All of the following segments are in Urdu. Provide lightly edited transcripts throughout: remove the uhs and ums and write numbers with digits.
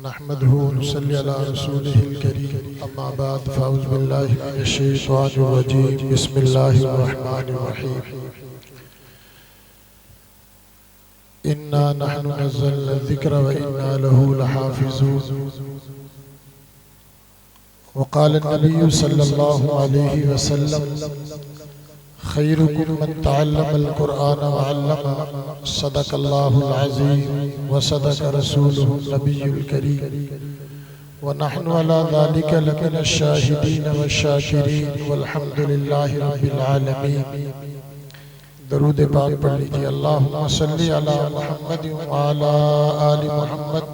نحمده ونصلي على رسوله الكريم أما بعد فأعوذ بالله من الشيطان الرجيم بسم الله الرحمن الرحيم إنا نحن نزلنا الذكر وإنا له لحافظون وقال النبي صلى الله عليه وسلم خيركم من تعلم القرآن وعلمه صدق الله العظيم وصدق رسوله النبي الكريم ونحن على ذلك لمن الشاهدين والشاكرين والحمد لله رب العالمين. درود پاک پڑھ لیجئے. اللہم صلی علی محمد وعلی آل محمد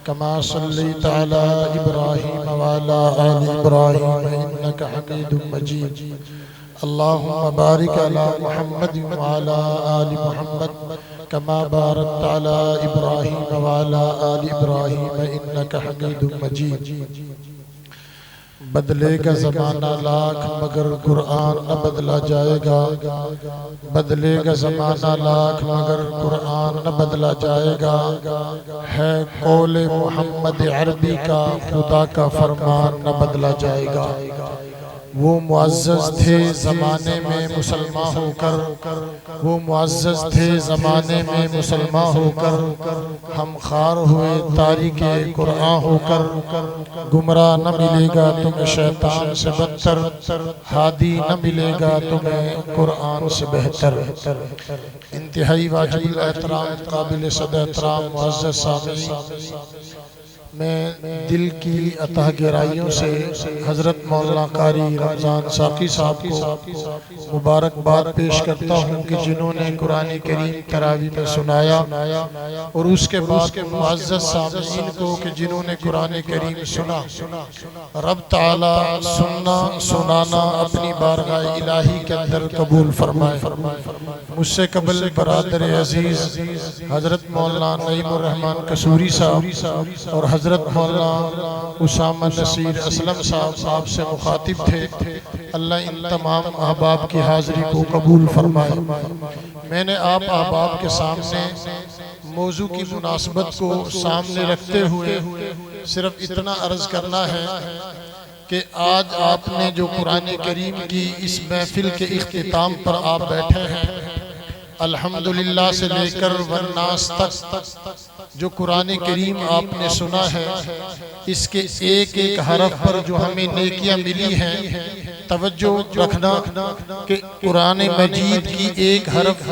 کما صلیت علی ابراہیم وعلی آل ابراہیم انک حمید مجید. اللہم بارک علی محمد وعلی آل محمد کما بارکت علی ابراہیم وعلی آل ابراہیم انک حمید مجید. بدلے گا زمانہ لاکھ مگر قرآن نہ بدلا جائے گا. بدلے گا زمانہ لاکھ مگر قرآن نہ بدلا جائے گا. ہے قول محمد عربی کا خدا کا فرمان نہ بدلا جائے گا. وہ معزز تھے زمانے میں مسلمان ہو کر، وہ معزز تھے زمانے میں مسلمان ہو کر، ہم خار ہوئے تاریک قرآن ہو کر. گمراہ نہ ملے گا تمہیں شیطان سے بدتر، ہادی نہ ملے گا تمہیں قرآن سے بہتر. انتہائی واجب الاحترام قابل صد احترام معزز سامعین، میں دل کی عطا گہرائیوں سے حضرت مولانا قاری رمضان ساقی صاحب کو مبارکباد پیش کرتا ہوں کہ جنہوں نے قرآن کریم تراویح میں سنایا، اور اس کے بعد معزز سامعین کو کہ جنہوں نے قرآن کریم سنا. رب تعالی سننا سنانا اپنی بارگاہ الہی کے اندر قبول فرمائے. مجھ سے قبل برادر عزیز حضرت مولانا نعیم الرحمن قصوری صاحب اور حضرت مولانا اسامہ نصیر اسلم صاحب سے مخاطب تھے. اللہ ان تمام احباب کی حاضری کو قبول فرمائے. میں نے آپ احباب کے سامنے موضوع کی مناسبت کو سامنے رکھتے ہوئے صرف اتنا عرض کرنا ہے کہ آج آپ نے جو قرآن کریم کی اس محفل کے اختتام پر آپ بیٹھے ہیں، الحمدللہ سے لے کر والناس تک جو قرآن کریم آپ نے سنا ہے، اس کے ایک ایک حرف پر جو ہمیں نیکیاں ملی ہیں. توجہ رکھنا کہ قرآن مجید کی ایک حرف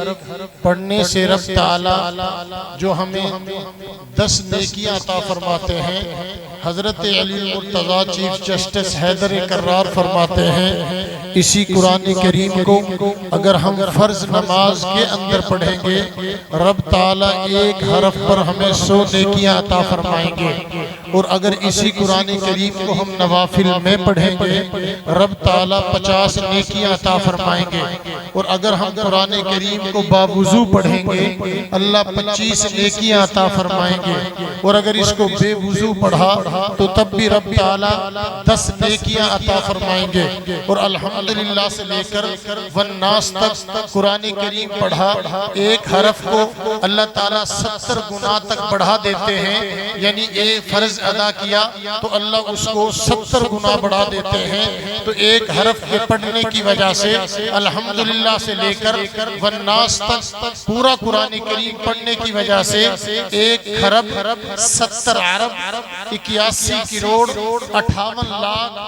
پڑھنے سے رب تعالی جو ہمیں 10 نیکیاں عطا فرماتے ہیں. حضرت علی المرتضیٰ چیف جسٹس حیدر کرار فرماتے ہیں اسی قرآن کریم کو اگر ہم فرض نماز کے اندر پڑھیں گے، رب تعالی ایک حرف پر ہمیں 100 نیکیاں عطا فرمائیں گے. اور اگر اسی قرآن کریم کو ہم نوافل میں پڑھیں گے، رب تعالی 50 نیکیاں عطا فرمائیں گے. اور اگر ہم قرآن کریم کو باوضو پڑھیں گے، اللہ 25 نیکیاں عطا فرمائیں گے. اور اگر اس کو بے وضو پڑھا تو تب بھی رب تعالی 10 نیکیاں عطا فرمائیں گے. اور الحمدللہ سے لے کر والناس تک قرآن کریم پڑھا، ایک حرف کو اللہ تعالیٰ 70 گنا تک بڑھا دیتے ہیں. یعنی ایک فرض ادا کیا تو اللہ اس کو 70 گنا بڑھا دیتے ہیں. تو ایک حرف کے پڑھنے کی وجہ سے الحمدللہ سے لے کر والناس تک پورا قرآن کریم پڑھنے کی وجہ سے ایک حرف 70 ارب 81 کروڑ 58 لاکھ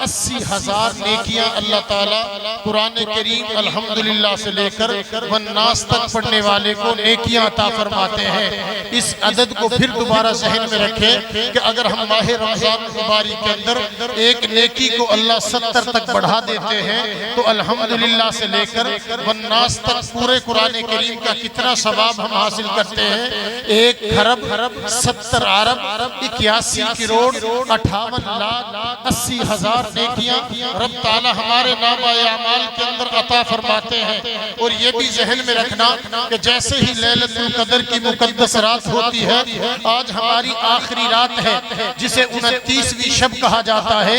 80 ہزار نیکیاں اللہ تعالیٰ قرآن کریم الحمدللہ سے لے کر والناس تک پڑھنے والے کو نیکیاں عطا فرماتے ہیں. اس عدد کو پھر دوبارہ ذہن میں رکھیں کہ اگر ہم ماہ رمضان مبارک کے اندر ایک نیکی کو اللہ 70 تک بڑھا دیتے ہیں تو الحمدللہ سے لے کر والناس تک پورے قرآن کریم کا کتنا ثواب ہم حاصل کرتے ہیں. ایک حرف 70 ارب 81 کروڑ 58 لاکھ 80 ہزار نیکیاں رب تعالی ہمارے نامہ اعمال کے اندر عطا فرماتے ہیں. اور یہ بھی ذہن میں رکھنا کہ جیسے ہی لیلۃ القدر کی مقدس رات ہوتی ہے، آج ہماری آخری رات ہے جسے 29ویں شب کہا جاتا ہے.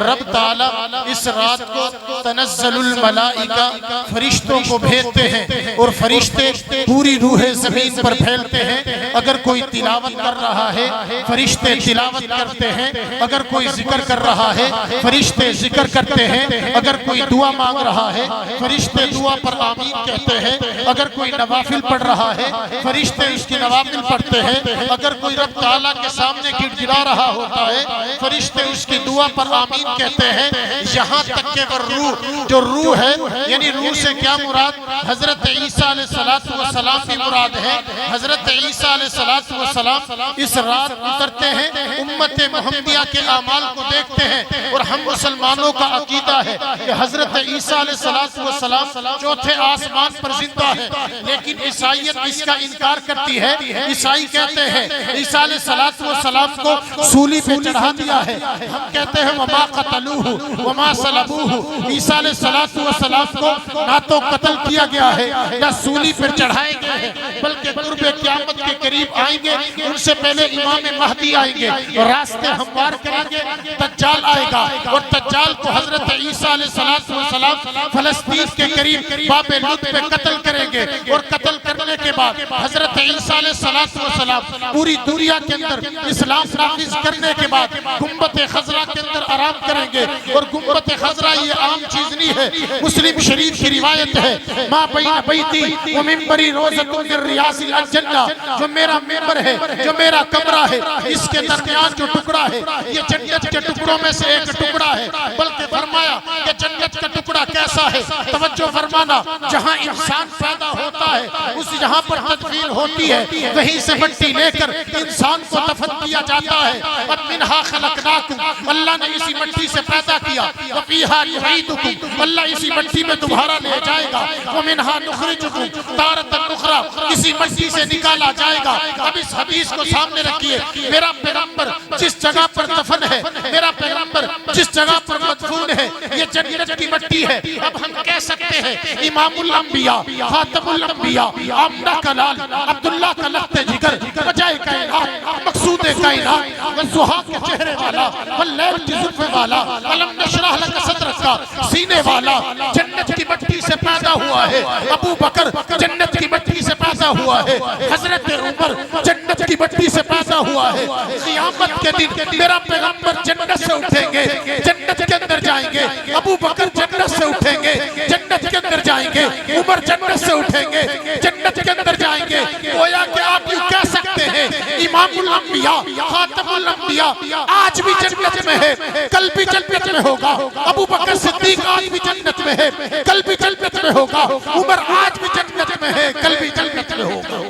رب تعالی اس رات کو تنزل الملائکہ فرشتوں کو بھیجتے ہیں اور فرشتے پوری روح زمین پر پھیلتے ہیں. اگر کوئی تلاوت کر رہا ہے فرشتے تلاوت کرتے ہیں، اگر کوئی ذکر کر رہا ہے فرشتے ذکر کرتے ہیں، اگر کوئی دعا مانگ رہا ہے فرشتے دعا پر آمین کہتے ہیں، اگر کوئی نوافل پڑھ رہا ہے فرشتے اس کی نوافل پڑھتے ہیں، اگر کوئی رب تعالیٰ کے سامنے گڑ گڑا رہا ہوتا ہے فرشتے اس کی دعا پر آمین کہتے ہیں، یہاں تک کہ روح جو روح ہے، یعنی روح سے کیا مراد؟ حضرت عیسیٰ علیہ السلام بھی مراد ہے۔ حضرت عیسیٰ علیہ السلام اس رات اترتے ہیں، امت محمدیہ کے اعمال کو دیکھتے ہیں، اور ہم مسلمانوں کا عقیدہ ہے کہ حضرت عیسیٰ علیہ السلام چوتھے آسمان پر زندہ ہے، لیکن عیسائیت اس کا انکار کرتی ہے۔ عیسائی کہتے ہیں عیسیٰ علیہ السلام کو سولی پہ چڑھا دیا ہے، ہم کہتے ہیں وما قتلوہ وما صلبوہ، عیسیٰ علیہ السلام کو نہ تو قتل کیا گیا ہے نہ سولی پر چڑھائے گئے ہیں، بلکہ قرب قیامت کے قریب آئیں گے، ان سے پہلے امام مہدی آئیں گے اور راستے ہموار کریں گے، دجال آئے گا اور دجال کو حضرت عیسیٰ علیہ السلام فلسطین کے قریب باب لد پہ قتل کریں گے، اور قتل کرنے کے بعد حضرت عیسیٰ علیہ السلام پوری دنیا کے اندر اسلام نافذ کرنے کے بعد گنبد خضرا کے اندر آرام کریں گے، اور گنبد خضرا یہ عام چیز نہیں ہے، مسلم شریف کی روایت ہے ما بین بیتی و منبری روضۃ من ریاض الجنہ، جو میرا منبر ہے جو میرا کمرہ ہے اس کے درمیان جو ٹکڑا ہے یہ جنت کے ٹکڑوں میں سے ایک ٹکڑا ہے، بلکہ فرمایا کہ جنت کا ٹکڑا کیسا ہے؟ توجہ فرمانا، جہاں انسان پیدا ہوتا ہے اس جہاں پر تدفین ہوتی ہے وہیں سے مٹی لے کر انسان کو دفن کیا جاتا ہے، اب منہا خلقناکم، اللہ نے اسی مٹی سے پیدا کیا، وفیہا نعیدکم، اللہ اسی مٹی میں تمہارا لے جائے گا، ومنہا نخرجکم تارۃ اخری، اسی مٹی سے نکالا جائے گا۔ اب اس حدیث کو سامنے رکھیے، میرا پیغمبر جس جگہ پر دفن ہے، میرا پیغمبر جس جگہ پر مدفون ہے یہ جنت کی مٹی ہے۔ اب ہم کہہ سکتے ہیں امام الانبیاء، خاتم الانبیاء، آمنہ کا لال، عبداللہ کا لخت جگر، وجہ کائنات، مقصود کائنات، والضحیٰ کے چہرے والا، واللیل کی زلف والا، الم نشرح لک صدرک کا سینے والا، جنت کی مٹی سے پیدا ہوا ہے۔ ابو بکر جنت کی مٹی سے پیدا ہوا ہے، حضرت عمر جنت کی مٹی سے پیدا ہوا ہے۔ قیامت کے دن میرا پیغمبر جنت سے اٹھیں گے، جنت کے اندر جائیں گے، ابو بکر جنت سے اٹھیں گے، جنت کے اندر جائیں گے، عمر جنت سے اٹھیں گے، جنت کے اندر جائیں گے۔ گویا کہ آپ یوں کہہ سکتے ہیں امام الانبیاء، خاتم الانبیاء آج بھی جنت میں ہے، کل بھی جنت میں ہوگا، ابو بکر صدیق آج بھی جنت میں ہے، کل بھی جنت میں ہوگا، عمر آج بھی جنت میں ہے، کل بھی جنت میں ہوگا۔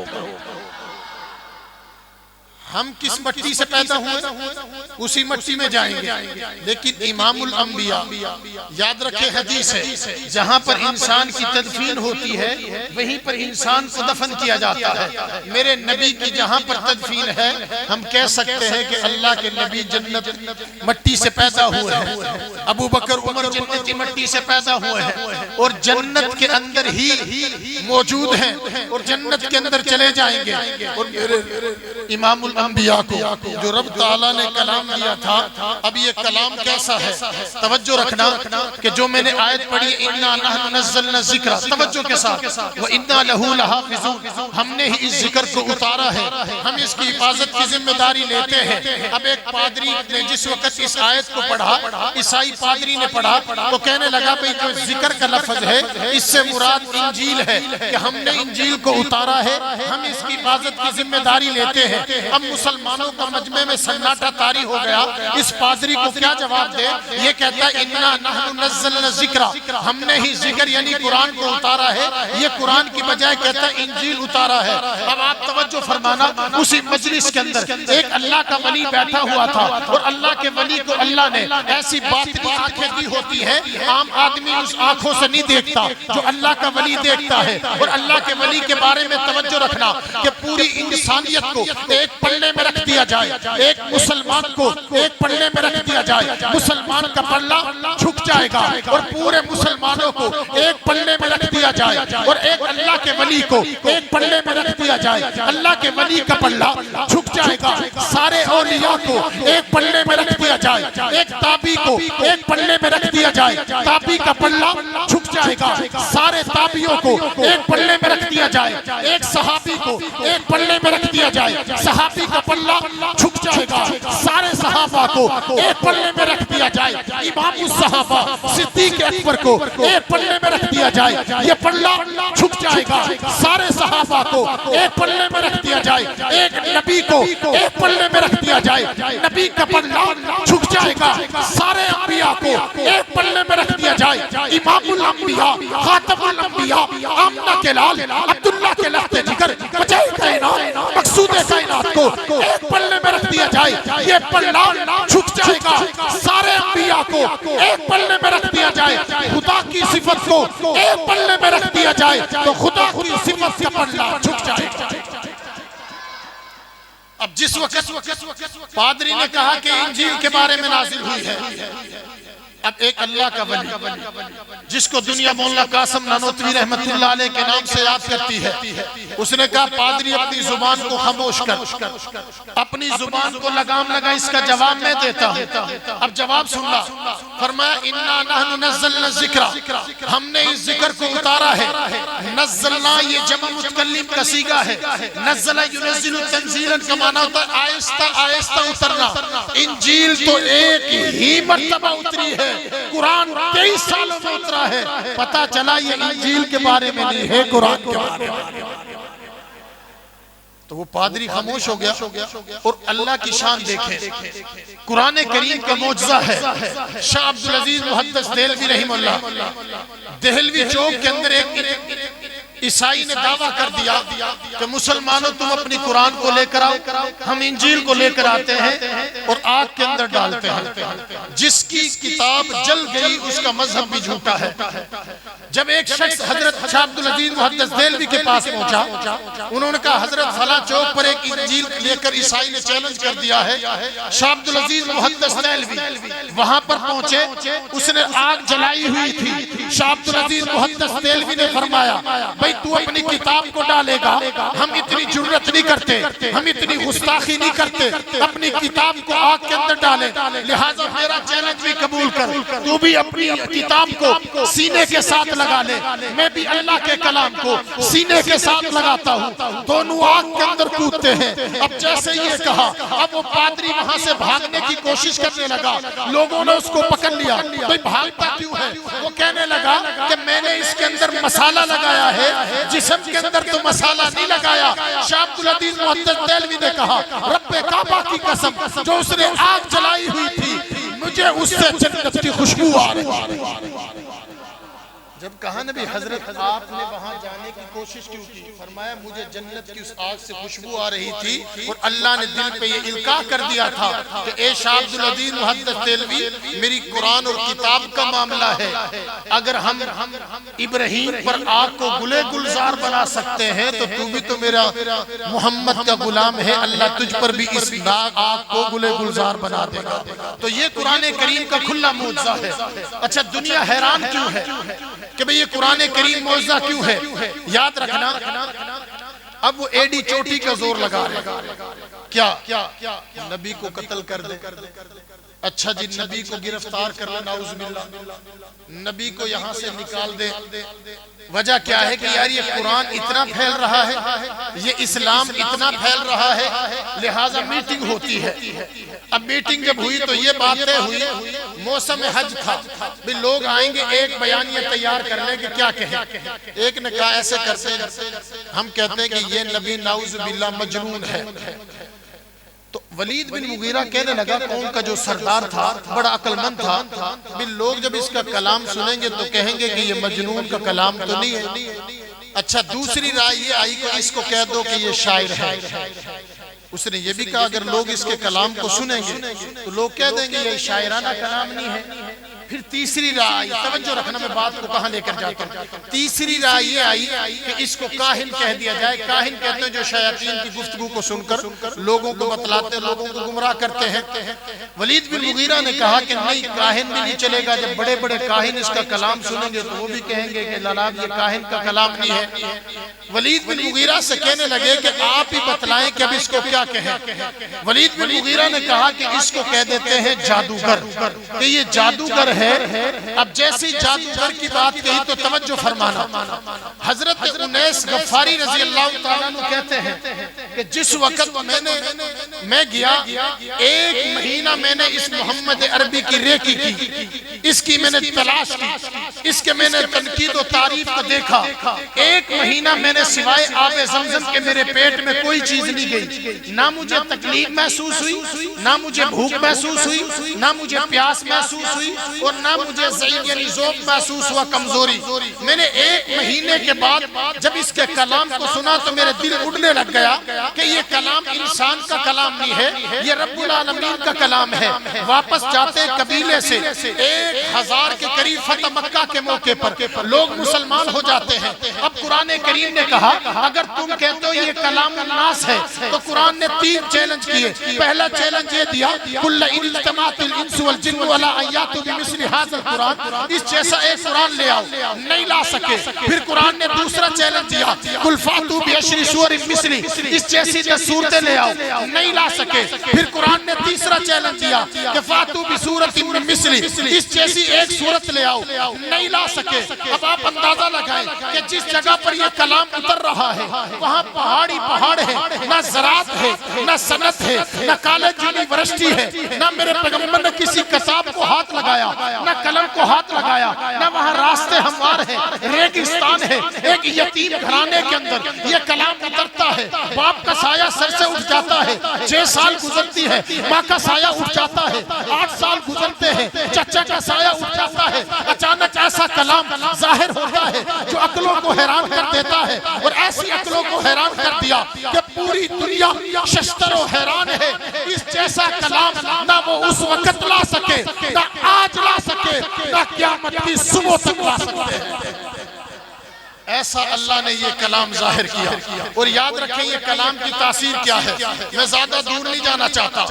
ہم کس مٹی سے پیدا ہوئے اسی مٹی میں جائیں گے، لیکن امام الانبیاء یاد رکھے حدیث ہے جہاں پر انسان کی تدفین ہوتی ہے وہیں پر انسان کو دفن کیا جاتا ہے۔ میرے نبی کی جہاں پر تدفین ہے ہم کہہ سکتے ہیں کہ اللہ کے نبی جنت مٹی سے پیدا ہوئے ہیں، ابو بکر عمر جنت کی مٹی سے پیدا ہوئے ہیں اور جنت کے اندر ہی موجود ہیں اور جنت کے اندر چلے جائیں گے۔ اور میرے امام الانبیاء کو جو رب تعالیٰ نے کلام دیا تھا، اب یہ کلام کیسا ہے؟ توجہ رکھنا کہ جو میں نے آیت پڑھی اِنَّا نَحْنُ نَزَّلْنَا الذِّکْرَ، توجہ کے ساتھ وَإِنَّا لَهُ لَحَافِظُونَ، ہم نے ہی اس ذکر کو اتارا ہے، ہم اس کی حفاظت کی ذمہ داری لیتے ہیں۔ اب ایک پادری نے جس وقت اس آیت کو پڑھا، عیسائی پادری نے پڑھا تو کہنے لگا بھئی جو ذکر کا لفظ ہے اس سے مراد انجیل ہے کہ ہم نے انجیل کو اتارا ہے، ہم اس کی حفاظت کی ذمہ داری لیتے ہیں۔ اب مسلمانوں کا مجمع میں سناٹا طاری ہو گیا، اس پادری کو کیا جواب دے؟ یہ کہتا ہے اِنَّا نَحْنُ نَزَّلْنَا الذِّکْرَ، ہم نے ہی ذکر یعنی قرآن کو اتارا ہے، یہ قرآن کی بجائے کہتا ہے انجیل اتارا ہے۔ اب آپ توجہ فرمانا، اسی مجلس کے اندر ایک اللہ کا ولی بیٹھا ہوا تھا اور اللہ کے ولی کو اللہ نے ایسی باطنی آنکھیں دی ہوتی ہیں، عام آدمی اس آنکھوں سے نہیں دیکھتا جو اللہ کا ولی دیکھتا ہے۔ اور اللہ کے ولی کے بارے میں توجہ رکھنا کہ پوری انسانیت کو ایک پلے میں رکھ دیا جائے، ایک مسلمان کو ایک پلے میں رکھ دیا جائے، مسلمان کا پلہ جھک جائے گا، اور پورے مسلمانوں کو ایک پلے میں رکھ دیا جائے اور ایک اللہ کے ولی کو ایک پلے میں رکھ دیا جائے، اللہ کے ولی کا پلہ جھک جائے گا۔ سارے اولیاء کو ایک پلے میں رکھ دیا جائے، ایک تابعی کو ایک پلے میں رکھ دیا جائے، تابعی کا پلہ جھک جائے گا۔ سارے تابعیوں کو ایک پلے میں رکھ دیا جائے، ایک صحابی کو ایک پلے میں رکھ دیا جائے، صحابی کا پلہ جھک جائے گا، سارے صحابہ کو ایک پلے میں رکھ دیا جائے، امام الصحابہ صدیق اکبر کو ایک پلے میں رکھ دیا جائے، یہ پلہ جھک جائے گا، سارے صحابہ کو ایک پلے میں رکھ دیا جائے، ایک نبی کو ایک پلے میں رکھ دیا جائے، نبی کا پلہ جھک جائے گا، سارے انبیاء کو ایک پلے میں رکھ دیا جائے، امام الانبیاء، خاتم الانبیاء، آمنہ کے لال، عبداللہ کے لخت جگر، وجہ کائنات، مقصود کائنات کو ایک پلے میں رکھ دیا جائے، یہ پلہ جھک جائے گا، سارے انبیاء کو ایک پلے میں رکھ دیا جائے، خدا کی صفت کو ایک پلے میں رکھ دیا جائے تو خدا کی صفت کا پلہ جھک جائے گا۔ اب جس وقت پادری نے کہا کہ انجیل کے بارے میں نازل ہوئی ہے، اب ایک اللہ کا ولی جس کو دنیا مولانا قاسم نانوتوی رحمت اللہ علیہ کے نام سے یاد کرتی ہے، اس نے کہا پادری اپنی زبان کو خاموش کر، اپنی زبان کو لگام لگا، اس کا جواب میں دیتا ہوں۔ اب جواب سننا، فرمایا اِنَّا نَحْنُ نَزَّلْنَا الذِّكْرَ، ہم نے اس ذکر کو اتارا ہے، نزلنا یہ جمع متکلم کا صیغہ ہے، نزل ينزل تنزیلا کا معنی ہوتا ہے آہستہ آہستہ اترنا، انجیل تو ایک ہی مرتبہ اتری ہے، قرآن 23 سالوں میں اترا ہے، پتہ چلا یہ انجیل کے بارے میں نہیں ہے، قرآن کے بارے میں۔ تو وہ پادری خاموش ہو گیا اور اللہ کی شان دیکھیں، قرآن کریم کا معجزہ ہے۔ شاہ عبدالعزیز محدث دہلوی رحمہ اللہ، دہلوی چوک کے اندر ایک عیسائی نے دعویٰ کر دیا کہ مسلمانوں تم اپنی قرآن کو لے کر آؤ، ہم انجیل کو لے کر آتے ہیں اور آگ کے اندر ڈالتے ہیں، جس کی کتاب جل گئی اس کا مذہب بھی جھوٹا ہے۔ جب ایک شخص حضرت شاہ عبدالعزیز محدث دہلوی کے پاس پہنچا، انہوں نے کہا حضرت فلاں چوک پر ایک انجیل لے کر عیسائی نے چیلنج کر دیا ہے۔ شاہ عبدالعزیز محدث دہلوی وہاں پر پہنچے، اس نے آگ جلائی ہوئی تھی۔ شاہ عبدالعزیز محدث دہلوی نے فرمایا بھئی تو اپنی کتاب کو ڈالے گا، ہم اتنی جرت نہیں کرتے، ہم اتنی گستاخی نہیں کرتے، اپنی کتاب کو آگ کے اندر ڈالے، لہٰذا میرا چیلنج بھی قبول کر، تو بھی اپنی کتاب کو سینے کے ساتھ لگا لے، میں بھی اللہ کے کلام کو سینے کے ساتھ لگاتا ہوں، دونوں آگ کے اندر کودتے ہیں۔ اب جیسے یہ کہا، اب وہ پادری وہاں سے بھاگنے کی کوشش کرنے لگا، لوگوں نے اس کو پکڑ لیا، بھئی بھاگتا کیوں ہے؟ وہ کہنے لگا کہ میں نے اس کے اندر مسالہ لگایا ہے، جسم کے اندر تو مسالہ نہیں لگایا۔ شاہ عبدالعزیز محدث دہلوی نے کہا رب کعبہ کی قسم، جو اس نے آگ جلائی ہوئی تھی، مجھے اس سے جنت کی خوشبو آ رہی ہے۔ جب کہا نبی حضرت آپ نے وہاں جانے کی کوشش کیوں کی؟ فرمایا مجھے جنت کی اس آگ سے خوشبو آ رہی تھی اور اللہ نے دل پہ یہ القاء کر دیا تھا کہ اے شاہ عبدالعزیز محدث دہلوی، میری قرآن اور کتاب کا معاملہ ہے، اگر ہم ابراہیم پر آگ کو گلے گلزار بنا سکتے ہیں تو تو بھی تو میرا محمد کا غلام ہے، اللہ تجھ پر بھی اس آگ کو گلے گلزار بنا دے گا۔ تو یہ قرآن کریم کا کھلا معجزہ ہے۔ اچھا دنیا حیران کیوں ہے کہ بھئی یہ قرآن کریم معجزہ کیوں ہے؟ یاد رکھنا اب وہ ایڈی چوٹی کا زور لگا رہے، کیا نبی کو قتل کر دے، اچھا جی نبی کو گرفتار کر لے، نعوذ باللہ، نبی کو یہاں سے نکال دے۔ وجہ کیا ہے کہ یار یہ قرآن اتنا پھیل رہا ہے، یہ اسلام اتنا پھیل رہا ہے، لہٰذا میٹنگ ہوتی ہے۔ اب میٹنگ جب ہوئی تو یہ باتیں ہوئی، موسم حج تھا، بھی لوگ آئیں گے ایک بیانیہ تیار کر لیں کہ کیا کہیں۔ ایک نے کہا ایسے کرتے ہیں، ہم کہتے ہیں کہ یہ نبی نعوذ باللہ مجنون ہے۔ تو ولید بن مغیرہ کہنے لگا قوم کا جو سردار تھا، بڑا عقل مند تھا، بھی لوگ جب اس کا کلام سنیں گے تو کہیں گے کہ یہ مجنون کا کلام تو نہیں ہے۔ اچھا دوسری رائے یہ آئی کہ اس کو کہہ دو کہ یہ شاعر ہے۔ اس نے یہ بھی کہا اگر لوگ اس کے کلام کو سنیں گے تو لوگ کہہ دیں گے یہ شاعرانہ کلام نہیں ہے۔ پھر تیسری رائے آئی، توجہ رکھنا میں بات کو کہاں لے کر جاتا ہوں، تیسری رائے یہ آئی کہ اس کو کاہن کہہ دیا جائے۔ کاہن کہتے ہیں جو شیاطین کی گفتگو کو سن کر لوگوں کو بتلاتے، لوگوں کو گمراہ کرتے ہیں۔ ولید بن مغیرہ نے کہا کہ نہیں کاہن بھی نہیں چلے گا، جب بڑے بڑے کاہن اس کا کلام سنیں گے تو وہ بھی کہیں گے کہ لالاب یہ کاہن کا کلام نہیں ہے۔ ولید بن مغیرہ سے کہنے لگے کہ آپ ہی بتلائیں کہ اب اس کو کیا کہیں۔ ولید بن مغیرہ نے کہا کہ اس کو کہہ دیتے ہیں جادوگر، کہ یہ جادوگر ہے. اب جیسی جادوگر کی بات کہی تو توجہ فرمانا. حضرت انیس غفاری رضی اللہ تعالیٰ عنہ کہتے ہیں کہ جس وقت میں گیا 1 مہینہ میں نے اس محمد عربی کی ریکی کی, اس کی میں نے تلاش کی, اس کے میں نے تنقید و تعریف کو دیکھا. 1 مہینہ میں نے سوائے آب زمزم کے میرے پیٹ میں کوئی چیز نہیں گئی. نہ مجھے تکلیف محسوس ہوئی, نہ مجھے بھوک محسوس ہوئی, نہ مجھے پیاس محسوس ہوئی, اور نہ مجھے ضعیف یعنی ذوق محسوس ہوا, کمزوری. میں نے 1 مہینے کے بعد جب اس کے کلام کو سنا تو میرے دل اڑنے لگ گیا کہ یہ کلام انسان کا کلام نہیں ہے, یہ رب العالمین کا کلام ہے. واپس جاتے قبیلے سے 1000 کے قریب فتح مکہ کے موقع پر لوگ مسلمان ہو جاتے ہیں. اب قرآن کریم نے کہا اگر تم کہتے ہو یہ کلام الناس ہے تو قرآن نے 3 چیلنج کیے. پہلا چیلنج یہ دیا کل ان اجتمعت الانس والجن علی ان یاتوا بمثل هذا القرآن, اس جیسا ایک قرآن لے آؤ, نہیں لا سکے. پھر قرآن نے دوسرا چیلنج دیا قل فاتوا بعشر سور مثلی, اس جیسی 10 صورتیں لے آؤ, نہیں لا سکے. پھر قرآن نے تیسرا چیلنج دیا کہ فاتوا بسورۃ من مثلی, اس جیسی 1 سورت لے آؤ, نہیں لا سکے. اب آپ اندازہ لگائیں کہ جس جگہ پر یہ کلام اتر رہا ہے وہاں پہاڑی پہاڑ ہے, نہ زراعت ہے, نہ صنعت ہے, نہ کالج یونیورسٹی ہے, نہ میرے پیغمبر نے کسی قصاب کو ہاتھ لگایا, نہ قلم کو ہاتھ لگایا, نہ وہاں راستے ہموار ہیں, ریگستان ہے. ایک یتیم گھرانے کے اندر یہ کلام اترتا ہے, باپ کا سایہ سر سے اٹھ جاتا ہے, 6 سال گزرتی ہے, ماں کا سایہ اٹھ جاتا ہے, 8 سال گزرتے ہیں, چچا کا سایہ اٹھ جاتا ہے. اچانک ایسا کلام ظاہر ہوتا ہے جو عقلوں کو حیران کر دیتا ہے, اور ایسی عقلوں کو حیران کر دیا کہ پوری دنیا ششتر و حیران ہے. اس جیسا کلام نہ وہ اس وقت لا سکے, نہ آج لا سکے, نہ قیامت کی صبح تک لا سکتے ہیں. ایسا اللہ نے یہ کلام ظاہر کیا. اور یاد رکھیں یہ کلام کی تاثیر کیا ہے. میں زیادہ دور نہیں جانا چاہتا,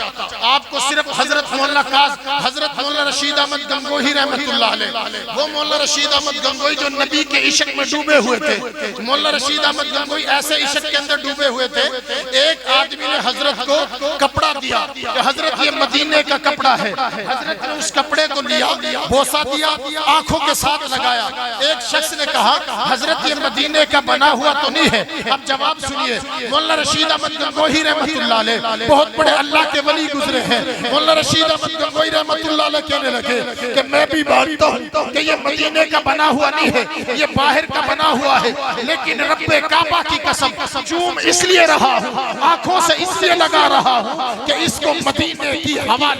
آپ کو صرف حضرت مولانا رشید احمد گنگوہی رحمت اللہ علیہ, وہ مولانا رشید احمد گنگوہی جو نبی کے عشق میں ڈوبے ہوئے تھے. مولانا رشید احمد گنگوہی ایسے عشق کے اندر ڈوبے ہوئے تھے, ایک آدمی نے حضرت کو کپڑا دیا کہ حضرت یہ مدینے کا کپڑا ہے. حضرت نے اس کپڑے کو لیا, بوسہ دیا, آنکھوں کے ساتھ لگایا. ایک شخص نے کہا حضرت یہ مدینے کا بنا ہوا تو نہیں ہے. اب جواب سنیے, مولانا رشید احمد گنگوہی رحمت اللہ علیہ بہت بڑے اللہ کے ولی گزرے ہیں. مولانا رشید احمد گنگوہی رحمت اللہ علیہ کہنے لگے کہ میں بھی مانتا ہوں کہ یہ مدینے کا بنا ہوا نہیں ہے, یہ باہر کا بنا ہوا ہے, لیکن رب کعبہ کی قسم چوم اس لیے رہا ہوں, آنکھوں سے اس لیے لگا رہا ہوں کہ اس کو مدینے کی ہوا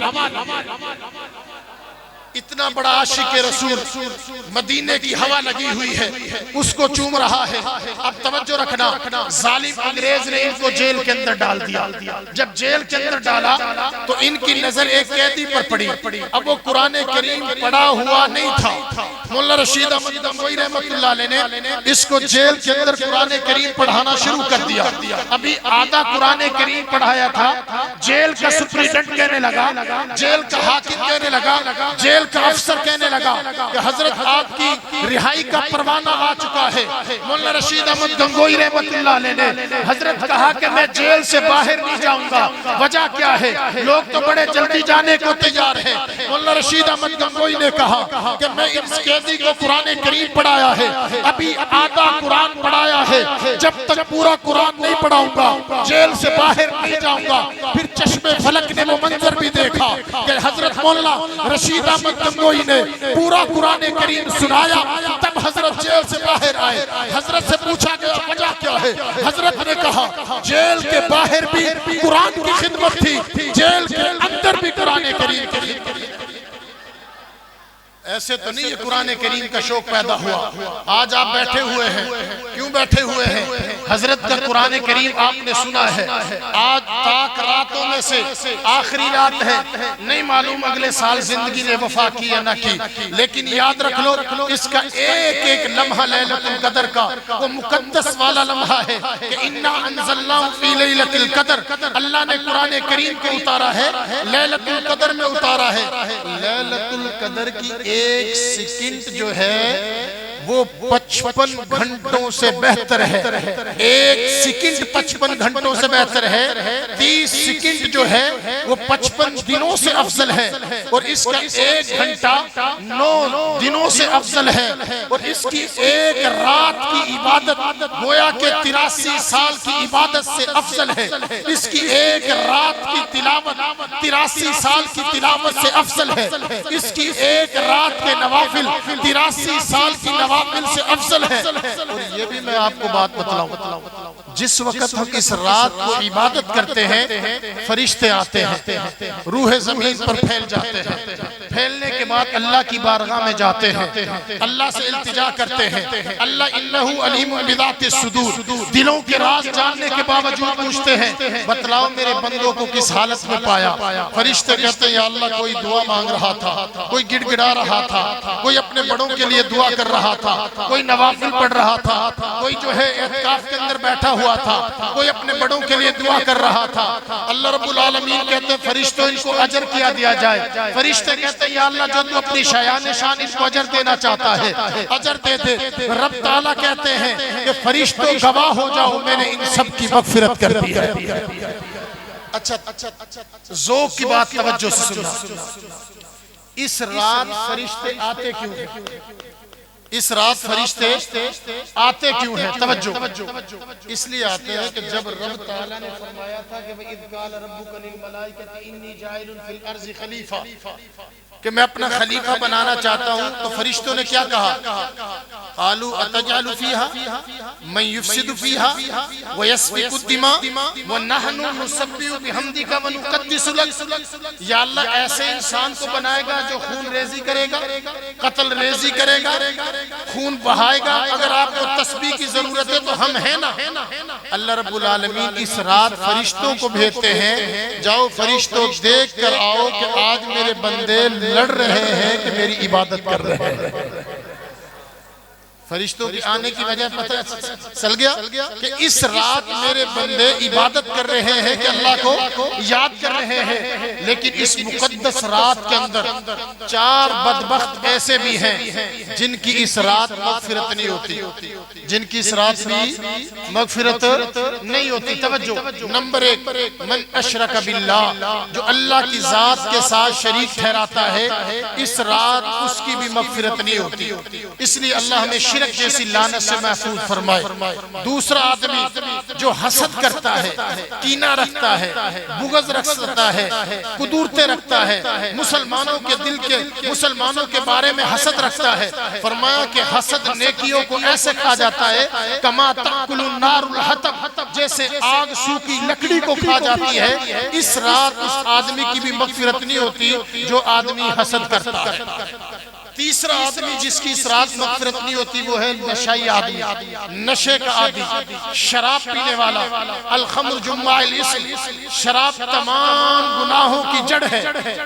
اتنا بڑا عاشق رسول مدینے کی ہوا لگی ہوئی ہے, اس کو چوم رہا ہے. اب توجہ رکھنا, ظالم انگریز نے ان کو جیل کے اندر ڈال دیا. جب جیل کے اندر ڈالا تو ان کی نظر ایک قیدی پر پڑی. اب وہ قرآن کریم پڑھا ہوا نہیں تھا. مولانا رشید احمد گنگوہی رحمت اللہ علیہ نے اس کو جیل کے اندر قرآن کریم پڑھانا شروع کر دیا. ابھی آدھا قرآن کریم پڑھایا تھا, جیل کا سپریڈنٹ کہنے لگا, جیل کا حاکم کہنے لگا, جیل کا افسر کہنے لگا کہ حضرت آپ کی رہائی کا پروانہ آ چکا ہے. مولانا رشید احمد گنگوہی رحمت اللہ علیہ نے حضرت کہا کہ میں جیل سے باہر نہیں جاؤں گا. وجہ کیا ہے, لوگ تو بڑے جلدی جانے کو تیار ہیں. مولانا رشید احمد گنگوہی نے کہا کہ میں اس قیدی کو قرآن کریم پڑھایا ہے, ابھی آدھا قرآن پڑھایا ہے, جب تک پورا قرآن نہیں پڑھاؤں گا جیل سے باہر نہیں جاؤں گا. پھر چشم فلک نے وہ منظر بھی دیکھا کہ حضرت مولانا رشید احمد گنگوہی نے پورا قرآن کریم سنایا, تب حضرت جیل سے باہر آئے. حضرت سے پوچھا گیا وجہ کیا ہے, حضرت نے کہا جیل کے باہر بھی قرآن کی خدمت تھی, جیل کے اندر بھی قرآن کریم کی خدمت تھی. ایسے تو نہیں یہ قرآن کریم کا شوق پیدا ہوا. آج آپ بیٹھے ہوئے ہیں, کیوں بیٹھے ہوئے ہیں؟ حضرت کا قرآن کریم آپ نے سنا ہے. آج تاک راتوں میں سے آخری رات ہے, نہیں معلوم اگلے سال زندگی نے وفا کی یا نہ کی, لیکن یاد رکھ لو اس کا ایک ایک لمحہ لیلۃ القدر کا وہ مقدس والا لمحہ ہے کہ انا انزلناہ فی لیلۃ القدر. اللہ نے قرآن کریم کو اتارا ہے, لیلۃ القدر میں اتارا ہے. لیلۃ القدر کی ایک سیکنڈ جو ہے وہ 55 گھنٹوں سے بہتر ہے. ایک سیکنڈ 55 گھنٹوں سے بہتر ہے. 30 سیکنڈ جو ہے وہ 55 دنوں سے افضل ہے. اور اس کا 1 گھنٹہ 9 دنوں سے افضل ہے. اور اس کی ایک رات کی عبادت گویا کہ 83 سال کی عبادت سے افضل ہے. اس کی ایک رات کی تلاوت 83 سال کی تلاوت سے افضل ہے. اس کی ایک رات کے نوافل 83 سال کی نوافل سے افضل ہے. اور یہ بھی میں آپ کو بات بتلاؤں، جس وقت ہم اس رات کو عبادت کرتے ہیں فرشتے آتے ہیں، روح زمین پر پھیل جاتے ہیں. پھیلنے کے بعد اللہ کی بارگاہ میں جاتے ہیں، اللہ سے التجا کرتے ہیں. اللہ انہو علیم بذات الصدور، دلوں کے راز جاننے کے باوجود پوچھتے ہیں بتلاؤ میرے بندوں کو کس حالت میں پایا. فرشتے کہتے ہیں یا اللہ کوئی دعا مانگ رہا تھا، کوئی گڑ گڑا رہا تھا، کوئی اپنے بڑوں کے لیے دعا کر رہا تھا، کوئی نوافل پڑھ رہا تھا، کوئی جو ہے اعتکاف کے اندر بیٹھا ہوا تھا، کوئی اپنے بڑوں کے لیے دعا کر رہا تھا. اللہ رب العالمین کہتے ہیں فرشتوں ان کو اجر کیا دیا جائے. فرشتے کہتے ہیں یا اللہ جو تو اپنی شایان شان ان کو اجر دینا چاہتا ہے اجر دے دے. رب تعالیٰ کہتے ہیں کہ فرشتوں گواہ ہو جاؤ میں نے ان سب کی مغفرت کر دی ہے. اچھا ذوق کی بات توجہ سے سننا. اس رات فرشتے آتے کیوں ہیں؟ اس رات فرشتے آتے کیوں ہیں؟ توجہ. اس لیے آتے ہیں کہ جب رب تعالیٰ نے فرمایا تھا کہ وَإِذْ قَالَ رَبُّكَ لِلْمَلَائِكَةِ إِنِّي جَاعِلٌ فِي الْأَرْضِ خَلِيفَةً، کہ میں اپنا خلیفہ بنانا چاہتا ہوں. تو فرشتوں نے کیا کہا؟ قَالُوا أَتَجْعَلُ فِيهَا مَن يُفْسِدُ فِيهَا وَيَسْفِكُ الدِّمَاءَ وَنَحْنُ نُسَبِّحُ بِحَمْدِكَ وَنُقَدِّسُ لَكَ. یا اللہ ایسے انسان کو بنائے گا جو خون ریزی کرے گا، قتل ریزی کرے گا، خون بہائے گا. اگر آپ کو تسبیح کی ضرورت ہے تو ہم ہیں نا. اللہ رب العالمین اس رات فرشتوں کو بھیجتے ہیں جاؤ فرشتوں دیکھ کر آؤ کہ آج میرے بندے لڑ رہے ہیں کہ میری عبادت کر رہے ہیں. فرشتوں کی آنے کی وجہ پتہ چل گیا کہ اس رات میرے بندے عبادت کر رہے ہیں کہ اللہ کو یاد کر رہے ہیں. لیکن اس مقدس رات کے اندر 4 بدبخت ایسے بھی ہیں جن کی اس رات مغفرت نہیں ہوتی، جن کی اس رات بھی مغفرت نہیں ہوتی. توجہ. نمبر 1 من اشرک باللہ، جو اللہ کی ذات کے ساتھ شریک ٹھہراتا ہے اس رات اس کی بھی مغفرت نہیں ہوتی. اس لیے اللہ ہمیں شرک جیسی لعنت سے محفوظ فرمائے. دوسرا آدمی جو حسد کرتا ہے، کینہ رکھتا ہے، بغض رکھتا ہے، قدورتیں رکھتا ہے، مسلمانوں کے دل کے مسلمانوں کے بارے میں حسد رکھتا ہے. فرمایا کہ حسد نیکیوں کو ایسے کھا جاتا ہے کما تاکل النار الحطب، جیسے آگ سوکھی لکڑی کو کھا جاتی ہے. اس رات اس آدمی کی بھی مغفرت نہیں ہوتی جو آدمی حسد کرتا ہے. تیسرا آدمی جس کی اس رات مغفرت نہیں ہوتی وہ ہے نشائی آدمی، نشے کا عادی، شراب پینے والا. الخمر جمع الاسم، شراب تمام گناہوں کی جڑ ہے.